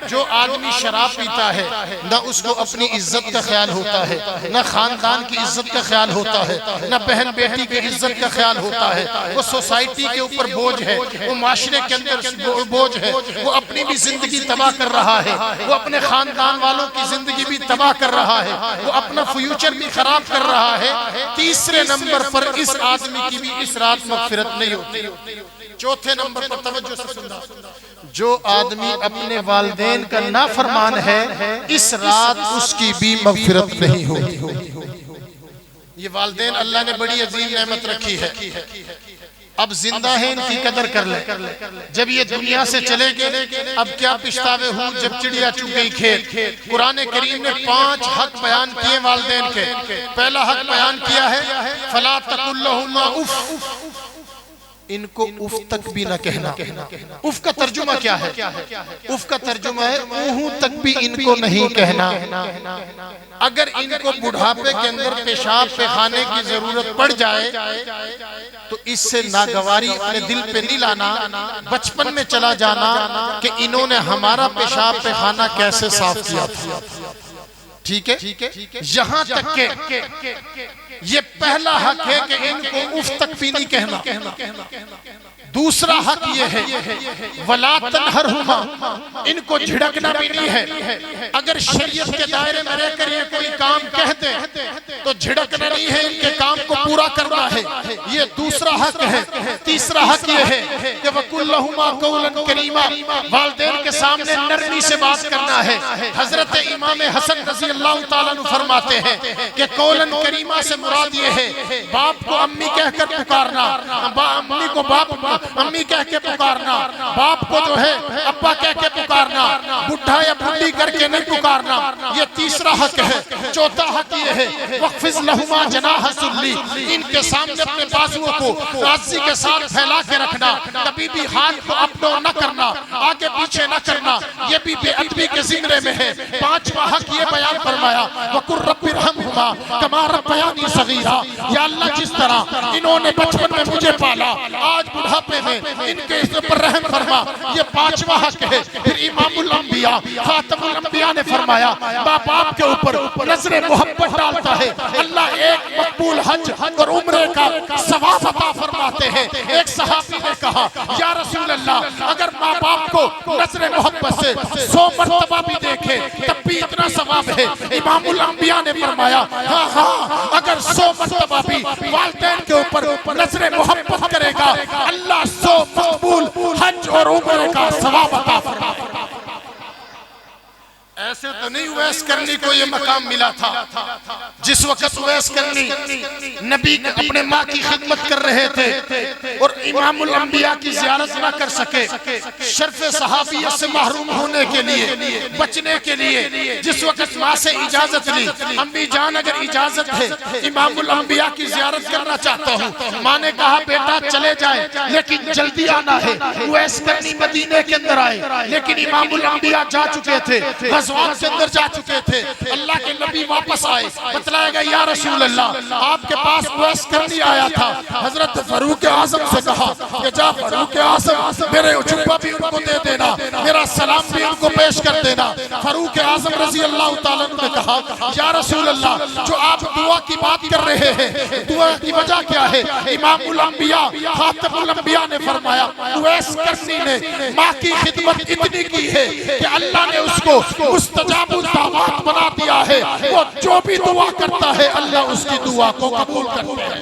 جو آدمی شراب پیتا ہے نہ اس کو اپنی عزت کا خیال ہوتا ہے، نہ خاندان کی عزت کا خیال ہوتا ہے، نہ بہن بیٹی کی عزت کا خیال ہوتا ہے. وہ سوسائٹی کے اوپر بوجھ ہے، وہ معاشرے کے اندر بوجھ ہے. وہ اپنی بھی زندگی تباہ کر رہا ہے، وہ اپنے خاندان والوں کی زندگی بھی تباہ کر رہا ہے، وہ اپنا فیوچر بھی خراب کر رہا ہے. تیسرے نمبر پر اس آدمی کی بھی اس رات مغفرت نہیں ہوتی. چوتھے نمبر پر توجہ سے سننا، جو آدمی اپنے والدین کا نافرمان ہے اس رات اس کی بھی مغفرت نہیں ہوتی. یہ والدین اللہ نے بڑی عظیم نعمت رکھی ہے. اب زندہ ہیں ان کی قدر کر لیں. جب یہ دنیا سے چلے گئے اب کیا پچھتاوے ہوں جب چڑیا چگ گئی کھیت. قرآن کریم نے 5 حق بیان کیے والدین کے. پہلا حق بیان کیا ہے فَلَا تَقُلْ لَهُمَا اُف، ان کو اف تک بھی نہ کہنا. اف کا ترجمہ کیا ہے؟ اف کا ترجمہ ہے اوہوں تک بھی ان کو نہیں کہنا. اگر ان کو بڑھاپے کے اندر پیشاب پیخانے کی ضرورت پڑ جائے تو اس سے ناگواری اپنے دل پہ نہیں لانا. بچپن میں چلا جانا کہ انہوں نے ہمارا پیشاب پیخانہ کیسے صاف کیا تھا. ٹھیک ہے؟ یہاں تک کہ یہ پہلا حق ہے کہ ان کو اف تک بھی نہیں کہنا. دوسرا حق یہ ہے وَلَا تَنْهَرْهُمَا، ان کو جھڑکنا بھی نہیں ہے. اگر شریعت کے دائرے میں رہ کر یہ کوئی کام کہہ دیں تو جھڑکنا نہیں ہے، ان کے کام کو پورا کرنا ہے. یہ دوسرا حق ہے. تیسرا حق یہ ہے کہ وَقُلْ لَهُمَا قَوْلًا كَرِيمًا، والدین کے سامنے نرمی سے بات کرنا ہے. حضرت امام حسن رضی اللہ تعالیٰ عنہ فرماتے ہیں کہ قولاً کریمہ سے مراد یہ ہے باپ کو امی کہہ کر پکارنا، امی کو باپ امی کہہ کے پکارنا، باپ کو جو ہے ابا کہہ کے پکارنا، بڑھا یا بڑھی کر کے نہیں پکارنا. یہ تیسرا حق ہے. چوتھا حق یہ ہے وَخْفِضْ لَهُمَا جَنَاحَ الذُّلِّ، ان کے سامنے اپنے بازوؤں کو عاجزی کے ساتھ پھیلا کے رکھنا، کبھی بھی ہاتھ کو اپ ڈاؤن نہ کرنا، آگے پیچھے نہ کرنا. یہ بھی بے ادبی کے زمرے میں ہے. پانچواں حق یہ بیان فرمایا وَقُلْ رَبِّ ارْحَمْهُمَا كَمَا رَبَّيَانِي صَغِيرًا، یا اللہ جس طرح انہوں نے بچپن میں مجھے پالا، آج بڑھاپے میں ان کے اس پر رحم فرما. یہ پانچواں حق ہے. پھر امام الانبیاء خاتم الانبیاء نے فرمایا ماں باپ کے اوپر نظر محبت ڈالتا ہے اللہ ایک مقبول حج اور عمرے کا ثواب عطا فرماتے ہیں. ایک صحابی نے کہا یا رسول اللہ اگر ماں باپ کو نظر محبت سے 100 مرتبہ بھی دیکھے تب بھی اتنا ثواب ہے. امام الانبیاء نے فرمایا ہاں اگر 100 مرتبہ بھی والدین کے اوپر نظر محبت کرے گا اللہ 100 مقبول حج اور عمرے کا ثواب عطا فرمائے. ایسے تو نہیں اویس کرنی کو یہ مقام ملا تھا. جس وقت اویس کرنی نبی اپنے ماں کی خدمت کر رہے تھے اور امام الانبیاء کی زیارت نہ کر سکے، شرف صحابیت سے محروم ہونے کے لیے بچنے کے لیے جس وقت ماں سے اجازت لی، امی جان اگر اجازت ہے امام الانبیاء کی زیارت کرنا چاہتا ہوں. ماں نے کہا بیٹا چلے جائے لیکن جلدی آنا ہے. اویس کرنی مدینے کے اندر آئے لیکن امام الانبیاء جا چکے تھے، غزوات کے اندر جا چکے تھے. اللہ کے نبی واپس آئے، بتلایا گا یا رسول اللہ آپ کے پاس اویس کرنی آیا تھا. حضرت فاروق اعظم سے کہا کہ جا فاروق اعظم میرے عجبہ بھی ان کو دے دینا، میرا سلام بھی ان کو پیش کر دینا. فاروق اعظم رضی اللہ تعالیٰ نے کہا یا رسول اللہ جو آپ دعا کی بات کر رہے ہیں دعا کی وجہ کیا ہے؟ امام الانبیاء خاتم الانبیاء نے فرمایا اویس کرنی نے ماں کی خدمت اتنی کی ہے کہ اللہ نے اس کو مستجاب الدعوات بنا دیا ہے. وہ جو بھی دعا کرتا ہے اللہ اس کی دعا کو قبول کرتا ہے.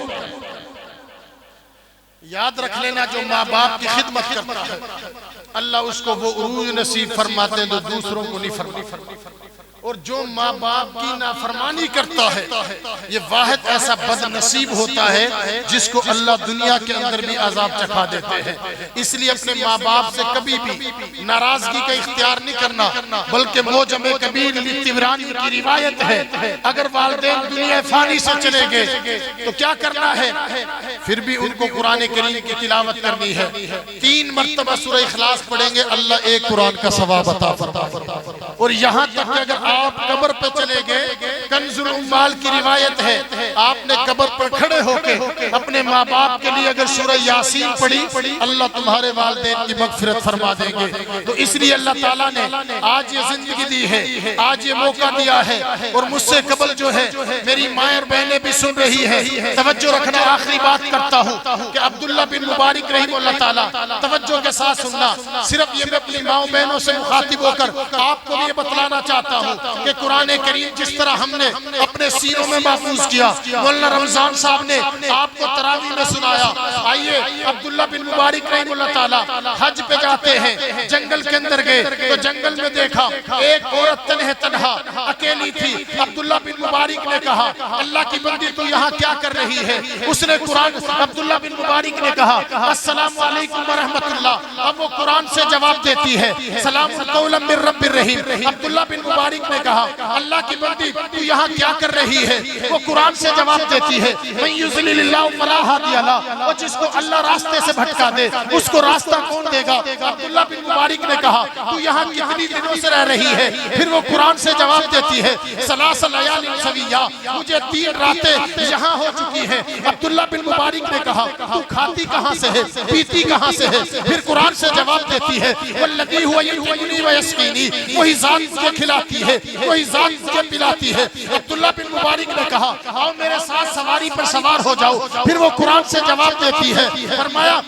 یاد رکھ لینا جو ماں باپ کی خدمت کرتا ہے اللہ اس کو وہ عروج نصیب فرماتے ہیں جو دوسروں کو نہیں فرماتے. اور جو ماں باپ کی نافرمانی کرتا ہے یہ واحد ایسا بد نصیب ہوتا ہے جس کو اللہ دنیا کے اندر بھی عذاب چکھا دیتے ہیں. اس لیے اپنے ماں باپ سے کبھی بھی ناراضگی کا اختیار نہیں کرنا، بلکہ موجم کبیر طبرانی کی روایت ہے اگر والدین دنیا فانی سے چلے گئے تو کیا کرنا ہے؟ پھر بھی ان کو قرآن کریم کی تلاوت کرنی ہے. 3 مرتبہ سورہ اخلاص پڑھیں گے اللہ ایک قرآن کا ثواب عطا فرمائے. اور یہاں تک کہ اگر آپ قبر پہ چلے گئے کنز العمال کی روایت ہے آپ نے قبر پر کھڑے ہو کے اپنے ماں باپ کے لیے اگر سورہ یاسین پڑھی اللہ تمہارے والدین کی مغفرت فرما دیں گے. تو اس لیے اللہ تعالیٰ نے آج یہ زندگی دی ہے، آج یہ موقع دیا ہے. اور مجھ سے قبل جو ہے میری مائیں اور بہنیں بھی سن رہی ہے، توجہ رکھنا. آخری بات کرتا ہوں کہ عبداللہ بن مبارک رحمہ اللہ تعالیٰ توجہ کے ساتھ سننا. صرف یہ میں اپنی ماں بہنوں سے مخاطب ہو کر آپ کو بھی یہ بتلانا چاہتا ہوں کہ قرآن کریم جس طرح ہم نے اپنے سینوں میں محفوظ کیا، مولانا رمضان صاحب نے آپ کو تراویح میں سنایا. آئیے عبداللہ بن مبارک رحمہ اللہ تعالیٰ حج پہ جاتے ہیں، جنگل کے اندر گئے تو جنگل میں دیکھا ایک عورت تنہا اکیلی تھی. عبداللہ بن مبارک نے کہا اللہ کی بندی تو یہاں کیا کر رہی ہے؟ اس نے قرآن عبداللہ بن مبارک نے کہا السلام علیکم ورحمت اللہ. اب وہ قرآن سے جواب دیتی ہے سلام قولا من رب الرحیم. عبداللہ بن مبارک نے کہا اللہ کی بندی تو یہاں کیا کر رہی ہے؟ وہ قرآن سے جواب دیتی ہے من یضلل اللہ فلا ہادی لہ، اور جس کو اللہ راستے سے بھٹکا دے اس کو راستہ کون دے گا؟ عبداللہ بن مبارک نے کہا تو یہاں کتنی دنوں سے رہ رہی ہے؟ پھر وہ قرآن سے جواب دیتی ہے ثلاث لیال سویہ، مجھے 3 راتیں یہاں ہو چکی ہیں. عبداللہ بن مبارک نے کہا تو کھاتی کہاں سے ہے، پیتی کہاں سے ہے؟ پھر قرآن سے جواب دیتی ہے والذی هو یطعمنی ویسقینی، وہی ذات مجھے کھلاتی ہے، وہی ذات مجھے پلاتی ہے. عبداللہ بن مبارک نے کہا آؤ میرے ساتھ سواری پر سوار ہو جاؤ. پھر وہ قرآن سے جواب دیتی ہے، فرمایا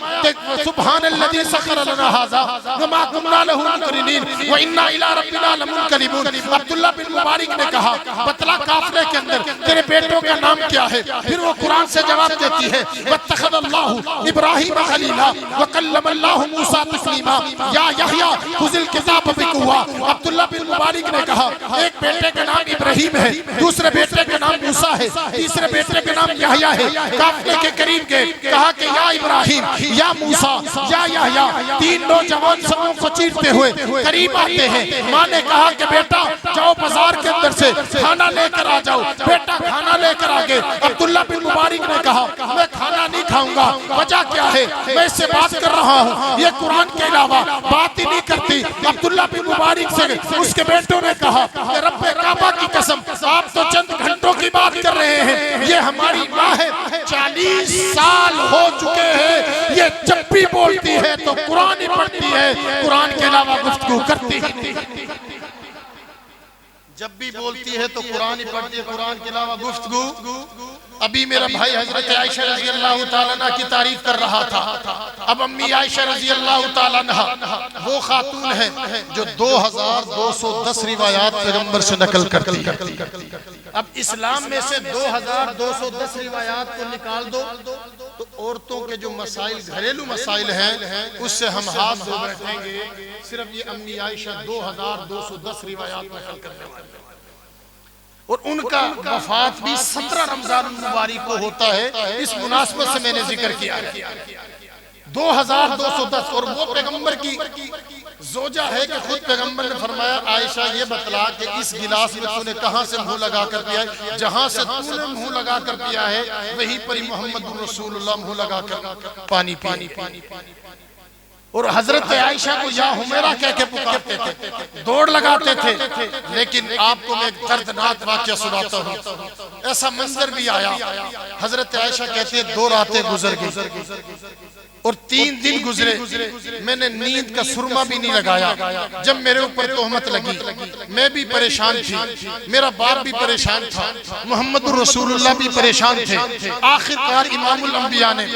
سبحان الذی سخر لنا ھذا وما كنا له مقرنین وانا الی ربنا لمنقلبون۔ عبداللہ بن مبارک نے کہا بتلا قافلے کے اندر تیرے بیٹوں کا نام کیا ہے؟ پھر وہ قرآن سے جواب دیتی ہے واتخذ اللہ ابراہیم خلیلا وکلم اللہ موسیٰ تکلیما یا یحییٰ خذ الکتاب بقوہ۔ عبداللہ بن مبارک نے کہا ایک بیٹے کا نام ابراہیم ہے، دوسرے بیٹے کا نام موسیٰ ہے، تیسرے بیٹے کا نام یحییٰ ہے۔ قافلے کے قریب گئے، کہا کہ یا ابراہیم یا موسیٰ یا یحییٰ، تین نوجوان سبوں کو چیرتے ہوئے قریب آتے ہیں۔ ماں نے کہا کہ بیٹا جاؤ بازار کے اندر سے کھانا لے کر آ جاؤ۔ بیٹا کھانا لے کر آگے۔ عبداللہ بن مبارک نے کہا میں کھانا نہیں کھاؤں گا، وجہ کیا ہے؟ میں اس سے بات کر رہا ہوں، یہ قرآن کے علاوہ بات ہی نہیں کرتی۔ عبداللہ بن مبارک سے اس کے بیٹوں نے کہا کہ رب کعبہ کی قسم آپ تو چند گھنٹوں کی بات کر رہے ہیں، یہ ہماری ماں ہے، 40 سال ہو چکے ہیں، یہ جب بھی بولتی ہے تو قرآن ہی پڑھتی ہے، قرآن کے علاوہ گفتگو کرتی ہے۔ جب بھی بولتی ہے تو قرآن ہی پڑھتی ہے، قرآن کے علاوہ گفتگو۔ ابھی میرا بھائی حضرت عائشہ رضی اللہ تعالیٰ عنہ کی تعریف کر رہا تھا۔ اب امی عائشہ رضی اللہ تعالیٰ عنہ وہ خاتون ہے جو 2210 روایات پیغمبر سے نقل کرتی ہے۔ اب اسلام میں سے 2210 روایات کو نکال دو تو عورتوں کے جو مسائل گھریلو مسائل ہیں اس سے ہم ہاتھ دھو بیٹھیں گے۔ صرف یہ امی عائشہ 2210 روایات نقل کرنے والے، اور ان کا وفات بھی 17 رمضان المبارک کو ہوتا ہے۔ اس مناسبت سے میں نے ذکر کیا ہے 2210، اور وہ پیغمبر کی زوجہ ہے کہ خود پیغمبر نے فرمایا عائشہ یہ بتلا کہ اس گلاس میں تو نے کہاں سے منہ لگا کر پیا ہے؟ جہاں سے تو نے منہ لگا کر پیا ہے وہی پر محمد رسول اللہ منہ لگا کر پانی پانی۔ اور حضرت عائشہ کو یا حمیرہ کہہ کے پکارتے تھے، دوڑ لگاتے تھے۔ لیکن آپ کو میں ایک دردناک واقعہ سناتا ہوں، ایسا منظر بھی آیا۔ حضرت عائشہ کہتے ہیں 2 راتیں گزر گئی اور 3 دن گزرے، میں نے نیند کا سرما بھی نہیں لگایا۔ جب میرے اوپر تہمت لگی میں بھی پریشان تھی، میرا باپ بھی پریشان تھا، محمد رسول اللہ بھی پریشان تھے۔ آخرکار امام الانبیاء نے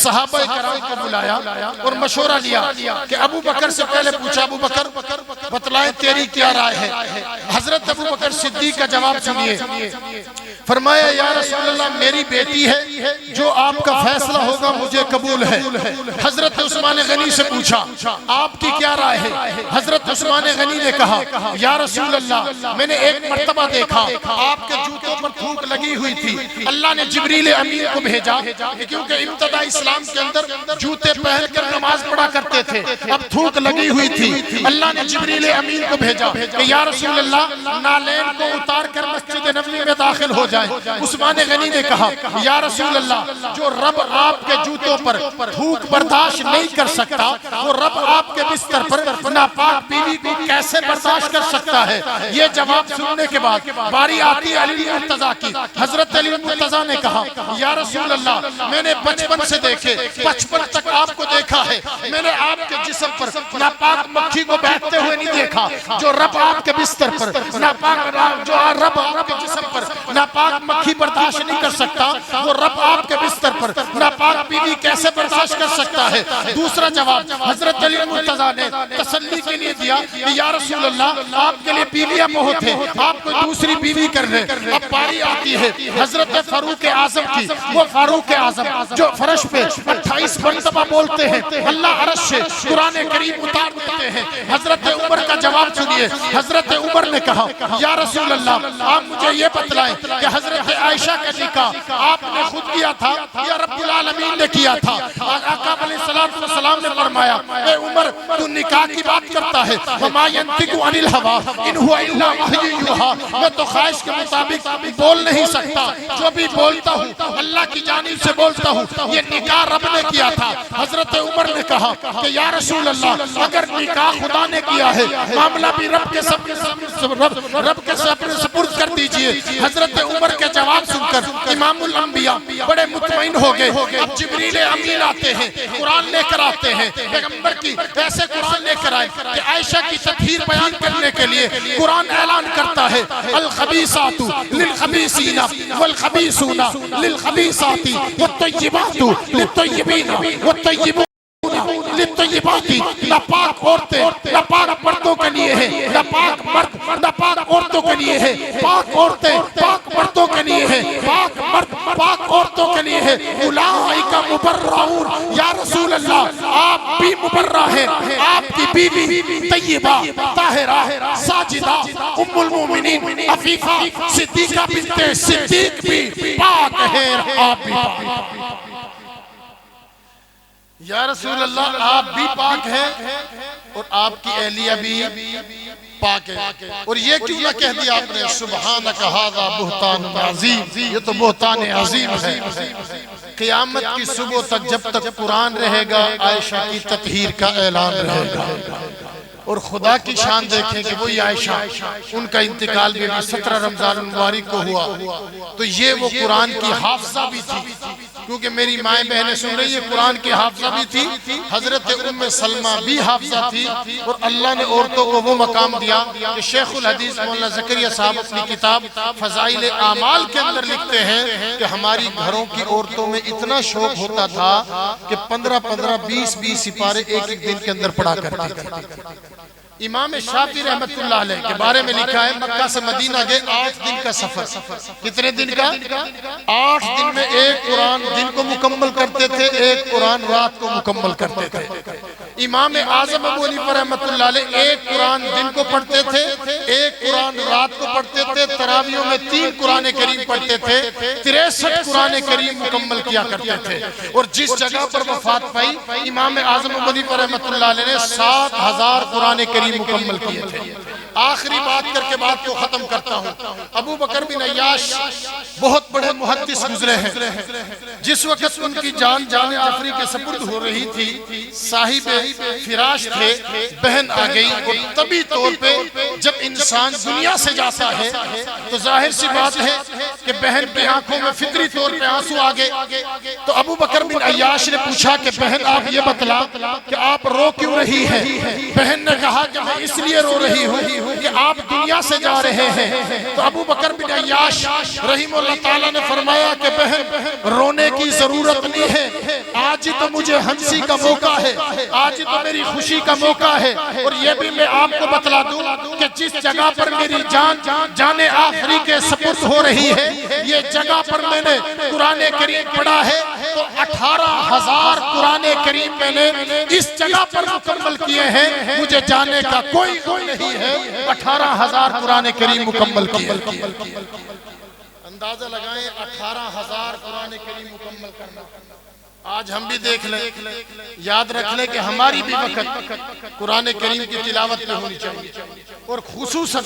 صحابہ کرام کو بلایا اور مشورہ لیا کہ ابو بکر سے پہلے پوچھا ابو بکر بتلائیں تیری کیا رائے ہے؟ حضرت ابو بکر صدیق کا جواب سنیے، فرمایا یا رسول اللہ میری بیٹی ہے، جو آپ کا فیصلہ ہوگا مجھے قبول ہے۔ حضرت عثمان غنی سے پوچھا آپ کی کیا رائے ہے؟ حضرت عثمان غنی نے کہا یا رسول اللہ میں نے ایک مرتبہ دیکھا آپ کے جوتوں پر تھوک لگی ہوئی تھی، اللہ نے جبریل امین کو بھیجا، کیونکہ ابتدا اسلام کے اندر جوتے پہن کر نماز پڑھا کرتے تھے، اب تھوک لگی ہوئی تھی، اللہ نے جبریل امین کو بھیجا کہ یا رسول اللہ نالین کو اتار کر مسجد نبوی میں داخل ہو جائے۔ عثمان غنی نے کہا یا رسول اللہ جو رب آپ کے جوتوں پر تھوک برداشت نہیں کر سکتا وہ رب آپ کے بستر پر ناپاک بیوی کو کیسے برداشت کر سکتا ہے؟ یہ جواب سننے کے بعد باری آتی علی مرتضیٰ کی۔ حضرت علی مرتضیٰ نے کہا یا رسول اللہ میں نے بچپن سے دیکھے، 55 تک آپ کو دیکھا ہے، میں نے آپ کے جسم پر ناپاک مکھی کو بیٹھتے ہوئے نہیں دیکھا۔ جو رب آپ کے بستر پر ناپاک، جو رب آپ کے جسم پر ناپاک مکھی برداشت نہیں کر سکتا وہ رب آپ کے بستر پر ناپاک بیوی کیسے برداشت کر سکتا ہے؟ دوسرا جواب حضرت علی مرتضیٰ نے تسلی کے لیے دیا کہ یا رسول اللہ آپ کے لیے بیویاں بہت ہیں، آپ کو دوسری بیوی کر لیں۔ اب باری آتی ہے حضرت فاروق اعظم کی، وہ فاروق اعظم جو فرش پہ 28 مرتبہ بولتے ہیں، اللہ عرش سے قرآن کریم اتار دیتے ہیں۔ حضرت عمر کا جواب سنیے، حضرت عمر نے کہا یا رسول اللہ آپ مجھے یہ بتلائیں کہ حضرت عائشہ کا نکاح آپ نے خود کیا تھا یا رب العالمین نے کیا تھا؟ آقا علیہ السلام نے فرمایا اے عمر تو نکاح کی بات کرتا ہے، وما ينطق عن الهوى ان هو الا وحی یوحی، میں تو خواہش کے مطابق بول نہیں سکتا، جو بھی بولتا ہوں اللہ کی جانب سے بولتا ہوں۔ یہ نکاح رب نے کیا تھا۔ حضرت عمر نے کہا کہ یا رسول اللہ اگر نکاح خدا نے کیا ہے معاملہ بھی رب کے سپرد کر دیجئے۔ حضرت عمر کے جواب سن کر امام الانبیاء بڑے مطمئن ہو گئے۔ اب جبریل امین آتے ہیں، قرآن لے لے کر آتے ہیں پیغمبر کی ایسے قرآن لے کر آئے کہ عائشہ کی تطہیر بیان کرنے کے لیے قرآن اعلان کرتا ہے الخبیثات للخبیثین والخبیثون للخبیثات والطیبات للطیبین والطیبون للطیبات ناپاک عورتیں ناپاک مردوں کے لیے ہیں ناپاک مرد ناپاک عورتوں کے لیے ہیں پاک عورتیں پاک مردوں کے لیے ہیں پاک مرد پاک عورتوں کے لیے ہیں اولئک مبرؤون یا رسول اللہ آپ بھی مبرہ ہیں آپ کی بیوی طیبہ طاہرہ ساجدہ ام المومنین عفیفہ صدیقہ بنت صدیق بھی پاک ہیں آپ بھی پاک یا رسول اللہ آپ بھی پاک ہیں اور آپ کی اہلیہ بھی پاک ہے اور یہ کیوں نہ کہہ دیا آپ نے سبحانک ھذا بہتان عظیم یہ تو بہتان عظیم ہے قیامت کی صبح تک جب تک قرآن رہے گا عائشہ کی تطہیر کا اعلان رہے گا اور خدا کی شان دیکھیں کہ وہی عائشہ ان کا انتقال بھی 17 رمضان المبارک کو ہوا تو یہ وہ قرآن کی حافظہ بھی تھی کیونکہ میری مائیں بہنیں سن رہی ہیں قرآن کی حافظہ بھی تھی حضرت ام سلمہ بھی حافظہ تھی اور اللہ نے عورتوں کو وہ مقام دیا کہ شیخ الحدیث مولانا زکریا صاحب اپنی کتاب فضائل اعمال کے اندر لکھتے ہیں کہ ہماری گھروں کی عورتوں میں اتنا شوق ہوتا تھا کہ 15 20 سپارے ایک ایک دن کے اندر پڑھا کرتے تھے امام شافعی رحمت اللہ علیہ کے بارے میں لکھا ہے مکہ سے مدینہ گئے 8 دن کا سفر کتنے دن کا 8 دن میں ایک قرآن دن کو مکمل کرتے تھے ایک قرآن رات کو مکمل کرتے تھے امام اعظم ابو حنیفہ رحمت اللہ علیہ ایک قرآن دن کو پڑھتے تھے ایک قرآن رات کو پڑھتے تھے تراویحوں میں 3 قرآن کریم پڑھتے تھے 63 قرآن کریم مکمل کیا کرتے تھے اور جس جگہ پر وفات پائی امام اعظم ابو حنیفہ رحمت اللہ علیہ نے 7000 قرآن کریم مکمل کیے تھے آخری بات کر کے بات کو ختم کرتا ہوں ابو بکر بن عیاش بہت بڑے محدث گزرے ہیں جس وقت ان کی جان جعفری کے سپرد ہو رہی تھی صاحب فراش تھے بہن آ گئی اور طبی طور پہ جب انسان دنیا سے جاتا ہے تو ظاہر سی بات ہے کہ بہن کی آنکھوں میں فطری طور پہ آنسو آگے تو ابو بکر بن عیاش نے پوچھا کہ بہن آپ یہ بتلا کہ آپ رو کیوں رہی ہے بہن نے کہا کہ میں اس لیے رو رہی ہوں کہ آپ دنیا سے جا رہے ہیں تو ابو بکر بن عیاش رحمہ اللہ تعالیٰ نے فرمایا کہ بہن رونے کی ضرورت نہیں ہے آج تو مجھے ہنسی کا موقع ہے آج تو میری خوشی کا موقع ہے اور یہ بھی میں آپ کو بتلا دوں کہ جس جگہ پر میری جان آخری کے سپرد ہو رہی ہے یہ جگہ پر میں نے قرآن کریم پڑھا ہے تو 18,000 قرآن کریم میں نے اس جگہ پر مکمل کیے ہیں مجھے جانے کا کوئی غم نہیں ہے 18,000 قرآن کریم مکمل کیے اندازہ لگائیں 18,000 قرآن کریم مکمل کرنا آج ہم بھی دیکھ لیں یاد رکھ لیں کہ ہماری بھی وقت قرآن کریم کی تلاوت میں ہونی چاہیے اور خصوصاً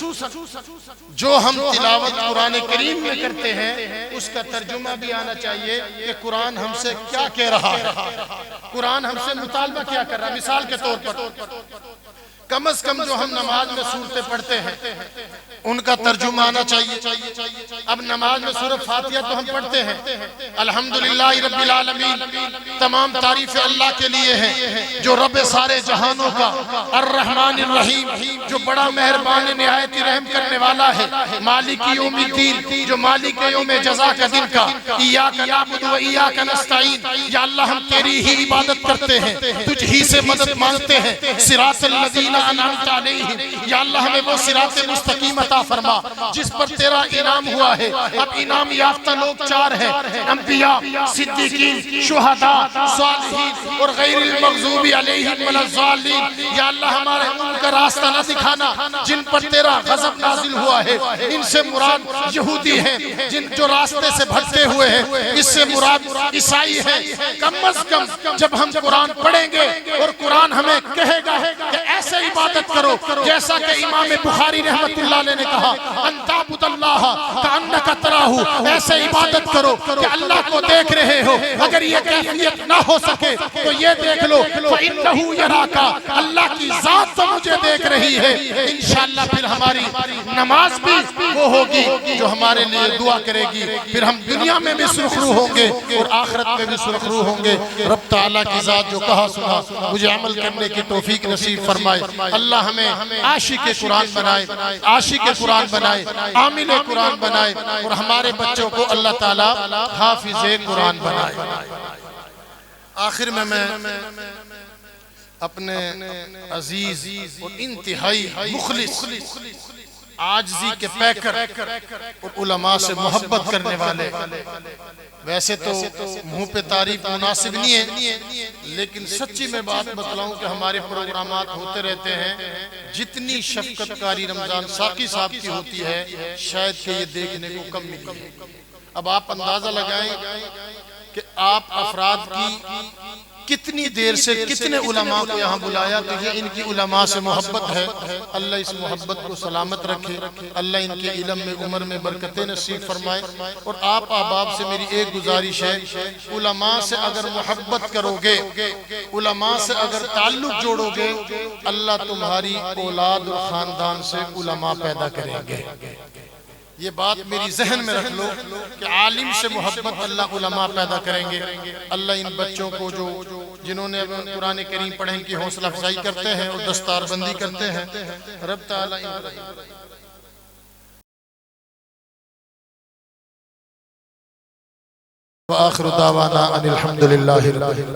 جو ہم تلاوت قرآن کریم میں کرتے ہیں اس کا ترجمہ بھی آنا چاہیے کہ قرآن ہم سے کیا کہہ رہا ہے قرآن ہم سے مطالبہ کیا کر رہا ہے مثال کے طور پر کم از کم جو ہم نماز میں سورتیں پڑھتے ہیں ان کا ترجمہ آنا چاہیے اب نماز میں سورۃ فاتحہ تو ہم پڑھتے ہیں الحمدللہ رب العالمین تمام تعریف اللہ کے لیے ہیں جو رب سارے جہانوں کا الرحمن الرحیم جو بڑا مہربان نہایت رحم کرنے والا ہے مالک یوم الدین جو مالک یوم جزا کا دن کا ایاک نعبد و ایاک نستعین یا اللہ ہم تیری ہی عبادت کرتے ہیں تجھ ہی سے مدد مانگتے ہیں صراط الذین انعمت علیہم یا اللہ ہمیں وہ صراط مستقیم عطا فرما جس پر تیرا انعام ہوا ہے اب انعام یافتہ لوگ 4 ہیں انبیاء صدیقین شہداء صالحین اور غیر المغضوب علیہم ولا الضالین یا اللہ ہمارے ان کا راستہ نہ دکھانا جن پر تیرا غضب نازل ہوا ہے ان سے مراد یہودی ہیں جن جو راستے سے بھٹکے ہوئے ہیں اس سے مراد عیسائی ہیں کم از کم جب ہم قرآن پڑھیں گے اور قرآن ہمیں کہے گا کہ ایسے عبادت کرو جیسا کہ امام بخاری رحمت اللہ علیہ نے کہا ان تعبد اللہ کأنک تراہ ایسے عبادت کرو کہ اللہ کو دیکھ رہے ہو اگر یہ کیفیت نہ ہو سکے تو یہ دیکھ لو فإنہ یراک اللہ کی ذات تو مجھے دیکھ رہی ہے انشاءاللہ پھر ہماری نماز بھی وہ ہوگی جو ہمارے لیے دعا کرے گی، پھر ہم دنیا میں بھی سرخرو ہوں گے اور آخرت میں بھی سرخرو ہوں گے۔ رب تعالیٰ کی ذات جو کہا سنا مجھے عمل کرنے کی توفیق نصیب فرمائے۔ اللہ ہمیں عاشق قرآن بنائے، عاشق قرآن بنائے، عامل قرآن بنائے، اور ہمارے بچوں کو اللہ تعالیٰ حافظ قرآن بنائے۔ آخر میں اپنے عزیز اور انتہائی مخلص عاجزی کے پیکر اور علماء سے محبت کرنے والے، ویسے تو منہ پہ تعریف مناسب نہیں ہے، لیکن سچی میں بات بتلاؤں کہ ہمارے پروگرامات ہوتے رہتے ہیں، جتنی شفقت کاری رمضان ساقی صاحب کی ہوتی ہے شاید کہ یہ دیکھنے کو کم ملی ہے۔ اب آپ اندازہ لگائیں کہ آپ افراد کی کتنی دیر سے کتنے علماء کو یہاں بلایا، تو یہ ان کی علماء سے محبت ہے۔ اللہ اس محبت کو سلامت رکھے، اللہ ان کے علم میں عمر میں برکتیں نصیب فرمائے۔ اور آپ احباب سے میری ایک گزارش ہے، علماء سے اگر محبت کرو گے، علماء سے اگر تعلق جوڑو گے، اللہ تمہاری اولاد اور خاندان سے علماء پیدا کریں گے۔ یہ بات میری ذہن میں رکھ لو کہ عالم سے محبت اللہ علماء پیدا کریں گے۔ اللہ ان بچوں کو جنہوں نے قرآن کریم پڑھیں کی حوصلہ افزائی کرتے ہیں اور دستار بندی کرتے ہیں، رب تعالیٰ وآخر دعوانا ان الحمدللہ رب العالمین۔